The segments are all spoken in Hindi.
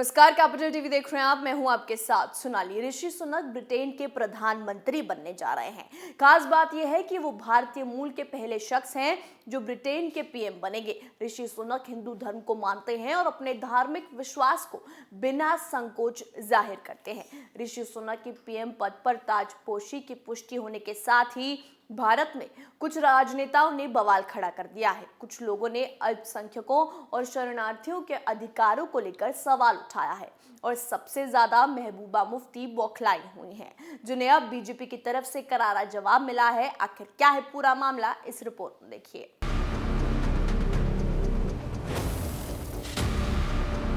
नमस्कार, कैपिटल टीवी देख रहे हैं आप। मैं हूं आपके साथ सोनाली। ऋषि सुनक ब्रिटेन के प्रधानमंत्री बनने जा रहे हैं। खास बात यह है कि वो भारतीय मूल के पहले शख्स हैं जो ब्रिटेन के पीएम बनेंगे। ऋषि सुनक हिंदू धर्म को मानते हैं और अपने धार्मिक विश्वास को बिना संकोच जाहिर करते हैं। ऋषि सुनक की पीएम पद पर ताजपोशी की पुष्टि होने के साथ ही भारत में कुछ राजनेताओं ने बवाल खड़ा कर दिया है। कुछ लोगों ने अल्पसंख्यकों और शरणार्थियों के अधिकारों को लेकर सवाल उठाया है और सबसे ज्यादा महबूबा मुफ्ती बौखलाई हुई हैं, जिन्हें अब बीजेपी की तरफ से करारा जवाब मिला है। आखिर क्या है पूरा मामला, इस रिपोर्ट में देखिए।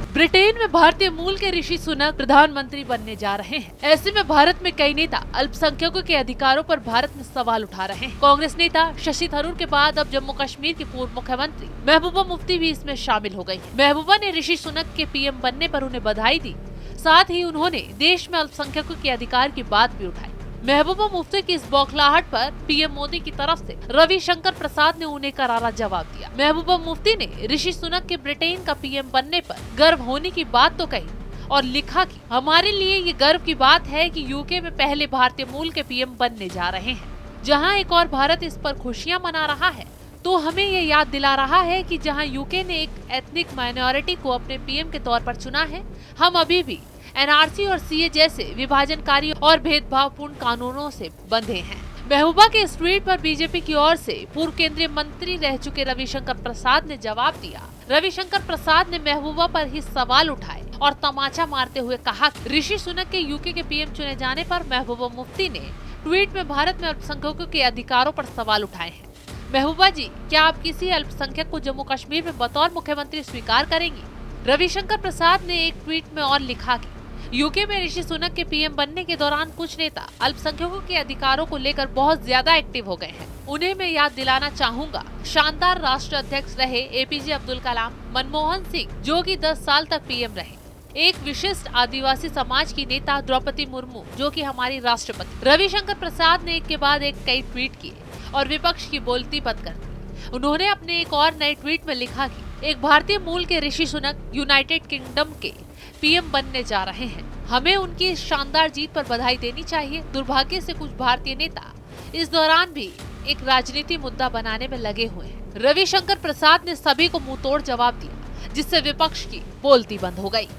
ब्रिटेन में भारतीय मूल के ऋषि सुनक प्रधानमंत्री बनने जा रहे हैं। ऐसे में भारत में कई नेता अल्पसंख्यकों के अधिकारों पर भारत में सवाल उठा रहे हैं। कांग्रेस नेता शशि थरूर के बाद अब जम्मू कश्मीर की पूर्व मुख्यमंत्री महबूबा मुफ्ती भी इसमें शामिल हो गई हैं। महबूबा ने ऋषि सुनक के पीएम बनने पर उन्हें बधाई दी, साथ ही उन्होंने देश में अल्पसंख्यकों के अधिकार की बात भी उठाई। महबूबा मुफ्ती की इस बौखलाहट पर पीएम मोदी की तरफ से रविशंकर प्रसाद ने उन्हें करारा जवाब दिया। महबूबा मुफ्ती ने ऋषि सुनक के ब्रिटेन का पीएम बनने पर गर्व होने की बात तो कही और लिखा कि हमारे लिए ये गर्व की बात है कि यूके में पहले भारतीय मूल के पीएम बनने जा रहे हैं। जहां एक और भारत इस पर खुशियां मना रहा है, तो हमें ये याद दिला रहा है कि जहां यूके ने एक एथनिक माइनॉरिटी को अपने पीएम के तौर पर चुना है, हम अभी भी एनआरसी और सीए जैसे विभाजनकारी और भेदभावपूर्ण कानूनों से बंधे हैं। महबूबा के इस ट्वीट पर बीजेपी की ओर से पूर्व केंद्रीय मंत्री रह चुके रविशंकर प्रसाद ने जवाब दिया। रविशंकर प्रसाद ने महबूबा पर ही सवाल उठाए और तमाचा मारते हुए कहा कि ऋषि सुनक के यूके के पीएम चुने जाने पर महबूबा मुफ्ती ने ट्वीट में भारत में अल्पसंख्यकों के अधिकारों पर सवाल उठाए हैं। महबूबा जी, क्या आप किसी अल्पसंख्यक को जम्मू कश्मीर में बतौर मुख्यमंत्री स्वीकार करेंगी? रविशंकर प्रसाद ने एक ट्वीट में और लिखा कि यूके में ऋषि सुनक के पीएम बनने के दौरान कुछ नेता अल्पसंख्यकों के अधिकारों को लेकर बहुत ज्यादा एक्टिव हो गए हैं। उन्हें मैं याद दिलाना चाहूंगा, शानदार राष्ट्र अध्यक्ष रहे एपीजे अब्दुल कलाम, मनमोहन सिंह जो कि 10 साल तक पीएम रहे, एक विशिष्ट आदिवासी समाज की नेता द्रौपदी मुर्मू जो कि हमारी राष्ट्रपति। रविशंकर प्रसाद ने एक के बाद एक कई ट्वीट किए और विपक्ष की बोलती बंद कर दी। उन्होंने अपने एक और नए ट्वीट में लिखा कि एक भारतीय मूल के ऋषि सुनक यूनाइटेड किंगडम के पीएम बनने जा रहे हैं। हमें उनकी इस शानदार जीत पर बधाई देनी चाहिए। दुर्भाग्य से कुछ भारतीय नेता इस दौरान भी एक राजनीति मुद्दा बनाने में लगे हुए हैं। रविशंकर प्रसाद ने सभी को मुंहतोड़ जवाब दिया, जिससे विपक्ष की बोलती बंद हो गई।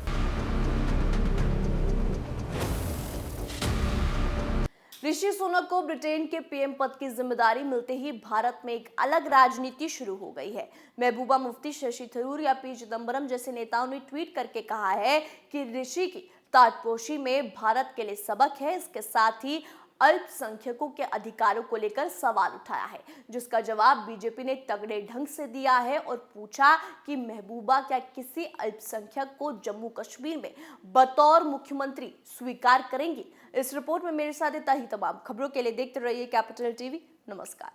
ऋषि सुनक को ब्रिटेन के पीएम पद की जिम्मेदारी मिलते ही भारत में एक अलग राजनीति शुरू हो गई है। महबूबा मुफ्ती, शशि थरूर या पी चिदंबरम जैसे नेताओं ने ट्वीट करके कहा है कि ऋषि की ताजपोशी में भारत के लिए सबक है। इसके साथ ही अल्पसंख्यकों के अधिकारों को लेकर सवाल उठाया है, जिसका जवाब बीजेपी ने तगड़े ढंग से दिया है और पूछा कि महबूबा क्या किसी अल्पसंख्यक को जम्मू कश्मीर में बतौर मुख्यमंत्री स्वीकार करेंगी। इस रिपोर्ट में मेरे साथ इतना ही। तमाम खबरों के लिए देखते रहिए कैपिटल टीवी। नमस्कार।